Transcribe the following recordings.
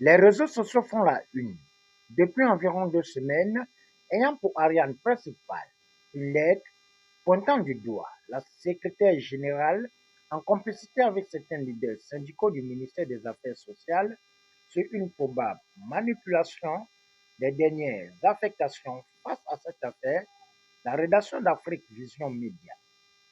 Les réseaux sociaux font la une. Depuis environ 2 semaines, ayant pour ariane principale une lettre pointant du doigt la secrétaire générale en complicité avec certains leaders syndicaux du ministère des Affaires sociales sur une probable manipulation des dernières affectations face à cette affaire, la rédaction d'Afrique Vision Média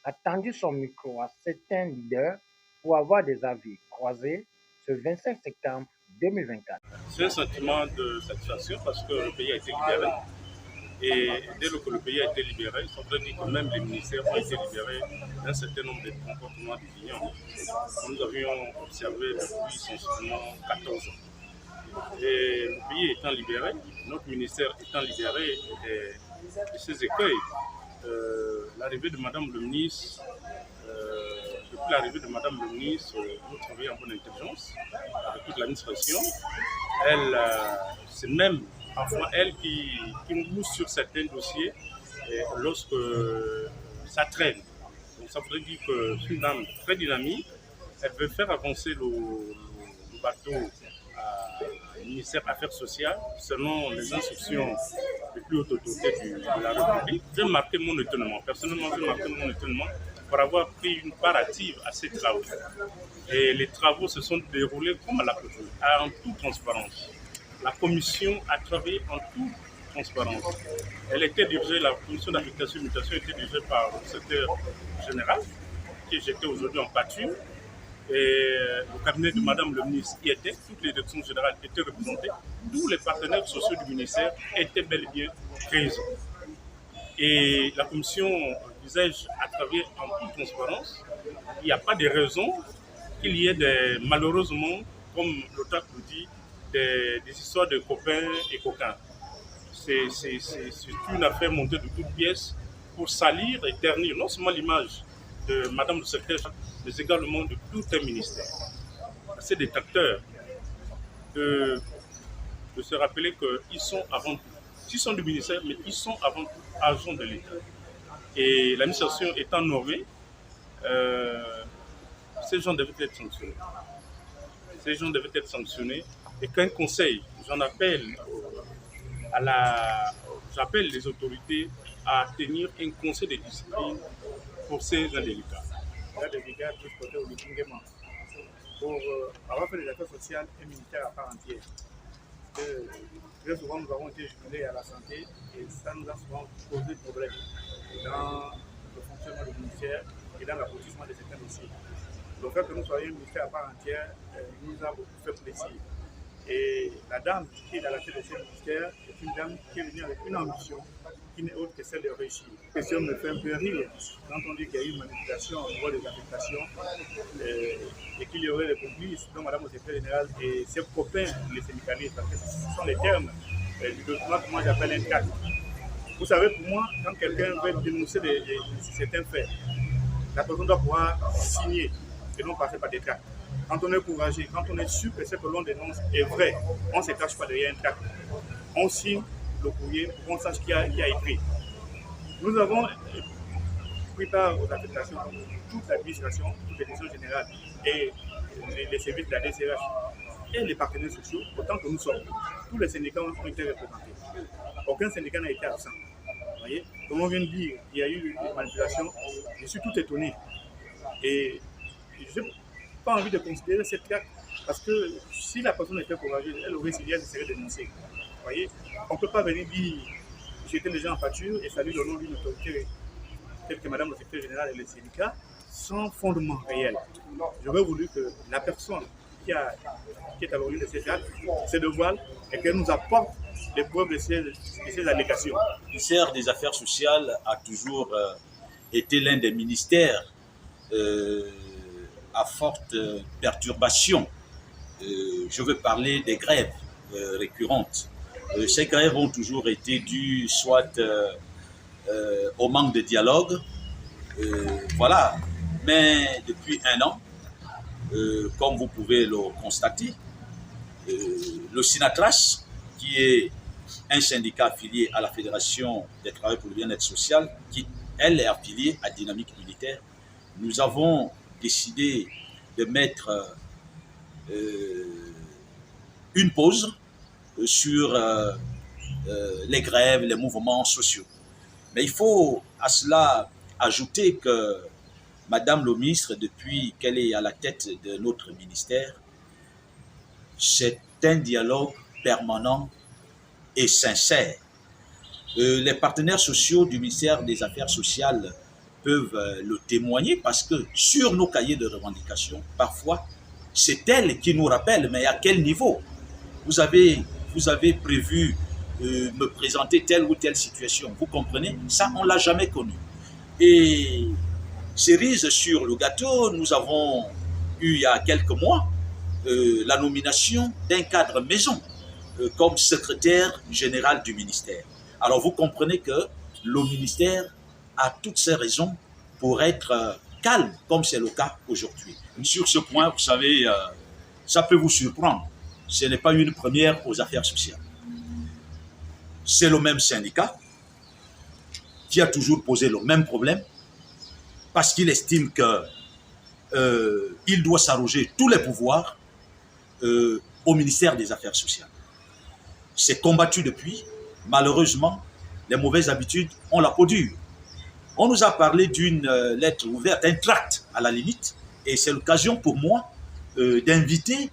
a tendu son micro à certains leaders pour avoir des avis croisés ce 25 septembre 2024. C'est un sentiment de satisfaction parce que le pays a été libéré. Et dès lors que le pays a été libéré, ça veut dire que même les ministères ont été libérés d'un certain nombre de comportements déviants que nous avions observés depuis sensiblement 14 ans. Et le pays étant libéré, notre ministère étant libéré de ses écueils, l'arrivée de Madame le ministre, depuis l'arrivée de Madame le ministre, nous travaillons en bonne intelligence avec toute l'administration. Elle, c'est même parfois elle qui nous pousse sur certains dossiers lorsque ça traîne. Donc ça voudrait dire que c'est une dame très dynamique. Elle veut faire avancer le bateau au ministère des Affaires sociales selon les instructions des plus hautes autorités de la République. J'ai marqué mon étonnement. Personnellement, j'ai marqué mon étonnement pour avoir pris une part active à ces travaux. Et les travaux se sont déroulés comme à la clôture, en toute transparence. La commission a travaillé en toute transparence. Elle était dirigée, la commission d'affectation et mutation était dirigée par le secrétaire général, qui j'étais aujourd'hui en pâture. Et le cabinet de Madame le ministre y était, toutes les directions générales étaient représentées, tous les partenaires sociaux du ministère étaient bel et bien présents. Et la commission, disais-je, a travaillé en toute transparence. Il n'y a pas de raison qu'il y ait malheureusement, comme l'auteur nous dit, des histoires de copains et coquins. C'est une affaire montée de toutes pièces pour salir et ternir non seulement l'image de Madame le secrétaire, mais également de tout un ministère. C'est des acteurs de se rappeler qu'ils sont avant tout, ils sont du ministère, mais ils sont avant tout agents de l'État. Et l'administration étant nommée, ces gens devaient être sanctionnés. Ces gens devaient être sanctionnés et qu'un conseil, j'appelle les autorités à tenir un conseil de discipline pour ces indélicats. Il y a des dégâts tous côtés au Lingema pour avoir fait des affaires sociales et militaires à part entière. Très souvent, nous avons été jumelés à la santé et ça nous a souvent posé problème dans le fonctionnement du ministère et dans l'aboutissement de certains dossiers. Le fait que nous soyons un ministère à part entière nous a beaucoup fait plaisir. Et la dame qui est à la tête de ce ministère est une dame qui est venue avec une ambition qui n'est autre que celle de réussir. La question me fait un peu rire quand on dit qu'il y a eu une manipulation au niveau des affectations et qu'il y aurait des complices, dont Madame le secrétaire général et ses copains, les syndicalistes, parce que ce sont les termes du document que moi j'appelle un cadre. Vous savez, pour moi, quand quelqu'un veut dénoncer certains faits, la personne doit pouvoir signer et non passer par des tracts. Quand on est courageux, quand on est sûr que ce que l'on dénonce est vrai, on ne se cache pas derrière un tract. On signe le courrier pour qu'on sache qui a écrit. Nous avons pris part aux affectations de toute l'administration, toute les directions générales et les services de la DCH et les partenaires sociaux, autant que nous sommes. Tous les syndicats ont été représentés. Aucun syndicat n'a été absent. Vous voyez, comme on vient de dire, il y a eu une manipulation. Je suis tout étonné. Et je n'ai pas envie de considérer cette carte parce que si la personne était courageuse, elle aurait signé, elle serait dénoncée. Vous voyez, on ne peut pas venir dire j'étais déjà en pâture et saluer le nom d'une autorité telle que Madame le secrétaire général et les syndicats sans fondement réel. J'aurais voulu que la personne qui est à l'origine de ces actes se dévoile et qu'elle nous apporte les preuves de ces allégations. Le ministère des Affaires sociales a toujours été l'un des ministères à forte perturbation. Je veux parler des grèves récurrentes. Ces grèves ont toujours été dues soit au manque de dialogue, voilà. Mais depuis un an, comme vous pouvez le constater, le Sinatras, qui est un syndicat affilié à la Fédération des travailleurs pour le bien-être social, qui, elle, est affiliée à Dynamique Militaire, nous avons décidé de mettre une pause sur les grèves, les mouvements sociaux. Mais il faut à cela ajouter que Madame le ministre, depuis qu'elle est à la tête de notre ministère, c'est un dialogue permanent et sincère. Les partenaires sociaux du ministère des Affaires sociales peuvent le témoigner parce que sur nos cahiers de revendications, parfois, c'est elle qui nous rappelle, mais à quel niveau vous avez prévu me présenter telle ou telle situation. Vous comprenez? Ça, on ne l'a jamais connu. Et cerise sur le gâteau, nous avons eu il y a quelques mois la nomination d'un cadre maison comme secrétaire général du ministère. Alors vous comprenez que le ministère a toutes ses raisons pour être calme, comme c'est le cas aujourd'hui. Sur ce point, vous savez, ça peut vous surprendre. Ce n'est pas une première aux affaires sociales. C'est le même syndicat qui a toujours posé le même problème parce qu'il estime qu'il doit s'arroger tous les pouvoirs au ministère des Affaires sociales. C'est combattu depuis. Malheureusement, les mauvaises habitudes ont la peau dure. On nous a parlé d'une lettre ouverte, un tract à la limite, et c'est l'occasion pour moi d'inviter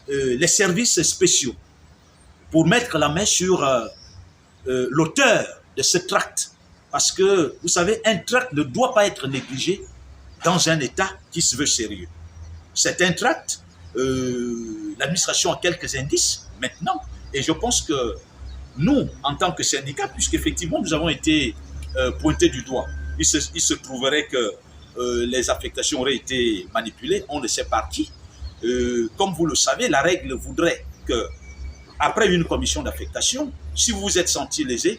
les services spéciaux pour mettre la main sur l'auteur de ce tract. Parce que, vous savez, un tract ne doit pas être négligé dans un État qui se veut sérieux. C'est un tract, l'administration a quelques indices maintenant, et je pense que nous, en tant que syndicat, puisqu'effectivement nous avons été pointés du doigt, il se trouverait que les affectations auraient été manipulées, on ne sait par qui. Comme vous le savez, la règle voudrait que, après une commission d'affectation, si vous vous êtes senti lésé,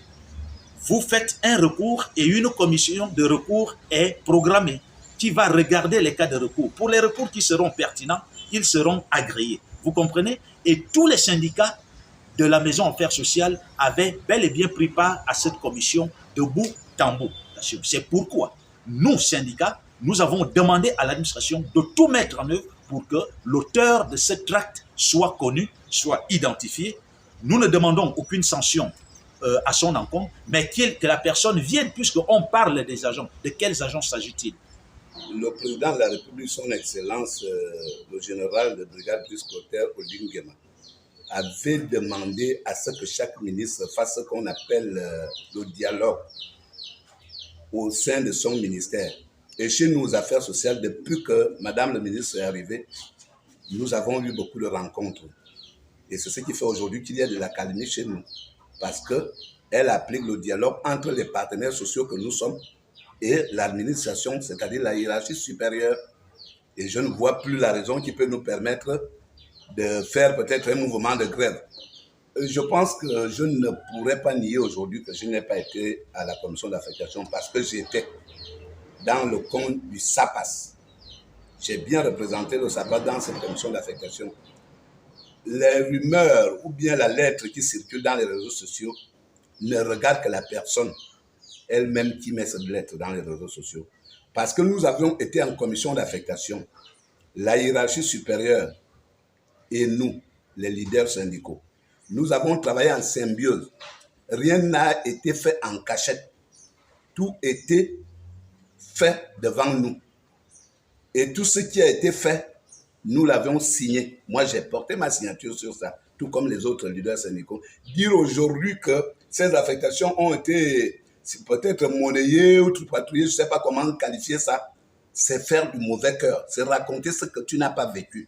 vous faites un recours et une commission de recours est programmée qui va regarder les cas de recours. Pour les recours qui seront pertinents, ils seront agréés. Vous comprenez? Et tous les syndicats de la Maison Affaires sociales avaient bel et bien pris part à cette commission de bout en bout. C'est pourquoi nous, syndicats, nous avons demandé à l'administration de tout mettre en œuvre pour que l'auteur de ce tract soit connu, soit identifié. Nous ne demandons aucune sanction à son encontre, mais que la personne vienne, puisqu'on parle des agents. De quels agents s'agit-il? Le président de la République, son Excellence, le général de brigade Brice-Clotaire Olinguema, avait demandé à ce que chaque ministre fasse ce qu'on appelle le dialogue au sein de son ministère. Et chez nous, aux affaires sociales, depuis que Madame le ministre est arrivée, nous avons eu beaucoup de rencontres. Et c'est ce qui fait aujourd'hui qu'il y a de l'accalmie chez nous. Parce qu'elle applique le dialogue entre les partenaires sociaux que nous sommes et l'administration, c'est-à-dire la hiérarchie supérieure. Et je ne vois plus la raison qui peut nous permettre de faire peut-être un mouvement de grève. Je pense que je ne pourrais pas nier aujourd'hui que je n'ai pas été à la commission d'affectation parce que j'étais dans le compte du SAPAS. J'ai bien représenté le SAPAS dans cette commission d'affectation. Les rumeurs ou bien la lettre qui circule dans les réseaux sociaux ne regardent que la personne elle-même qui met cette lettre dans les réseaux sociaux. Parce que nous avions été en commission d'affectation, la hiérarchie supérieure et nous, les leaders syndicaux, nous avons travaillé en symbiose. Rien n'a été fait en cachette. Tout était fait devant nous. Et tout ce qui a été fait, nous l'avions signé. Moi, j'ai porté ma signature sur ça, tout comme les autres leaders syndicaux. Dire aujourd'hui que ces affectations ont été peut-être monnayées ou tripatouillées, je ne sais pas comment qualifier ça, c'est faire du mauvais cœur. C'est raconter ce que tu n'as pas vécu.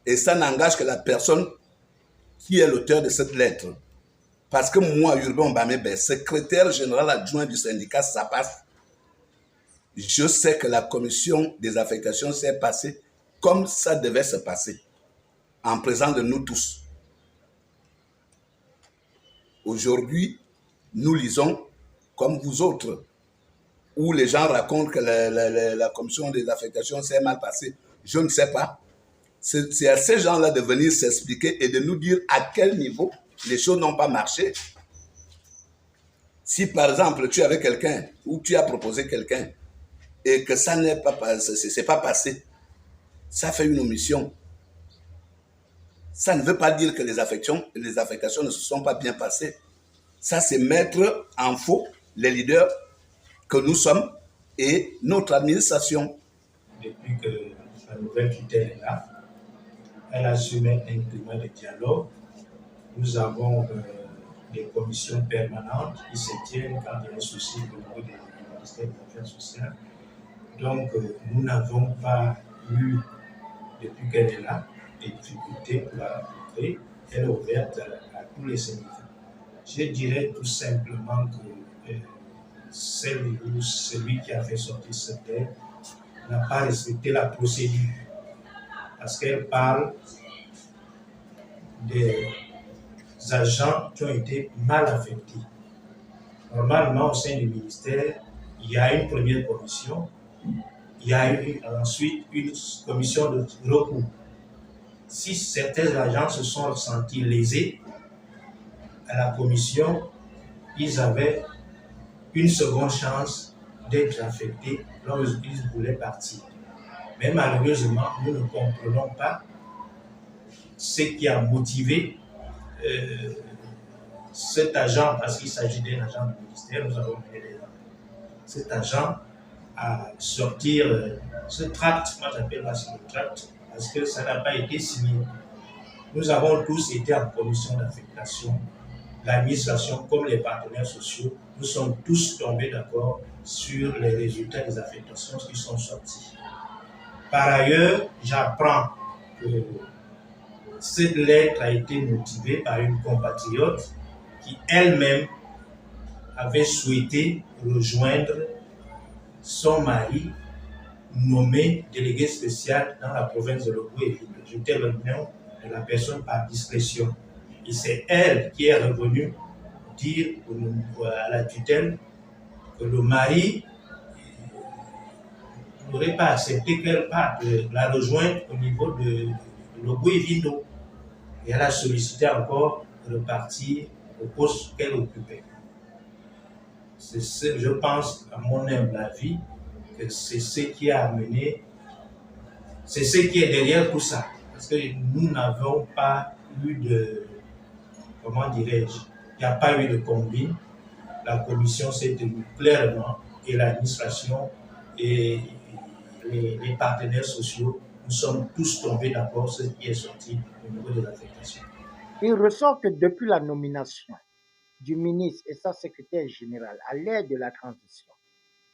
Et ça n'engage que la personne qui est l'auteur de cette lettre. Parce que moi, Urbain Bamebe, secrétaire général adjoint du syndicat SAPAS, je sais que la commission des affectations s'est passée comme ça devait se passer, en présence de nous tous. Aujourd'hui, nous lisons comme vous autres, où les gens racontent que la commission des affectations s'est mal passée. Je ne sais pas. C'est à ces gens-là de venir s'expliquer et de nous dire à quel niveau les choses n'ont pas marché. Si par exemple tu avais quelqu'un ou tu as proposé quelqu'un et que ça n'est pas passé, ça fait une omission. Ça ne veut pas dire que les affectations ne se sont pas bien passées. Ça, c'est mettre en faux les leaders que nous sommes et notre administration. Depuis que la nouvelle tutelle est là, elle a su mettre un climat de dialogue. Nous avons des commissions permanentes qui se tiennent quand il y a un souci au niveau du ministère des Affaires sociales. Donc, nous n'avons pas eu, depuis qu'elle est là, des difficultés pour la rencontrer. Elle est ouverte à tous les syndicats. Je dirais tout simplement que celui qui a fait sortir cette lettre n'a pas respecté la procédure parce qu'elle parle des agents qui ont été mal affectés. Normalement, au sein du ministère, il y a une première commission, il y a ensuite une commission de recours. Si certains agents se sont ressentis lésés à la commission, ils avaient une seconde chance d'être affectés lorsqu'ils voulaient partir. Mais malheureusement, nous ne comprenons pas ce qui a motivé cet agent, parce qu'il s'agit d'un agent du ministère, nous avons mené des cet agent à sortir ce tract, moi j'appelle ça le tract, parce que ça n'a pas été signé. Nous avons tous été en commission d'affectation, l'administration comme les partenaires sociaux, nous sommes tous tombés d'accord sur les résultats des affectations qui sont sortis. Par ailleurs, j'apprends que cette lettre a été motivée par une compatriote qui elle-même avait souhaité rejoindre son mari nommé délégué spécial dans la province de Logou-et-Vindo. J'étais le nom de la personne par discrétion. Et c'est elle qui est revenue dire à la tutelle que le mari n'aurait pas accepté qu'elle parte la rejoindre au niveau de Logou-et-Vindo. Et elle a sollicité encore de repartir au poste qu'elle occupait. Je pense, à mon humble avis, que c'est ce qui a amené, c'est ce qui est derrière tout ça. Parce que nous n'avons pas eu de, comment dirais-je, il n'y a pas eu de combine. La commission s'est tenue clairement et l'administration et les partenaires sociaux, nous sommes tous tombés d'accord sur ce qui est sorti au niveau des affectations. Il ressort que depuis la nomination du ministre et sa secrétaire générale à l'ère de la transition,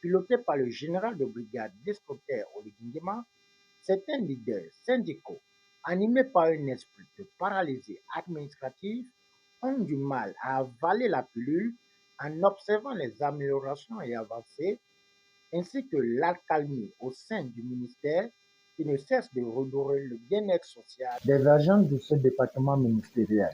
piloté par le général de brigade Brice Clotaire Oligui Nguema, certains leaders syndicaux, animés par un esprit de paralysie administrative, ont du mal à avaler la pilule en observant les améliorations et avancées, ainsi que l'accalmie au sein du ministère qui ne cesse de redorer le bien-être social des agents de ce département ministériel.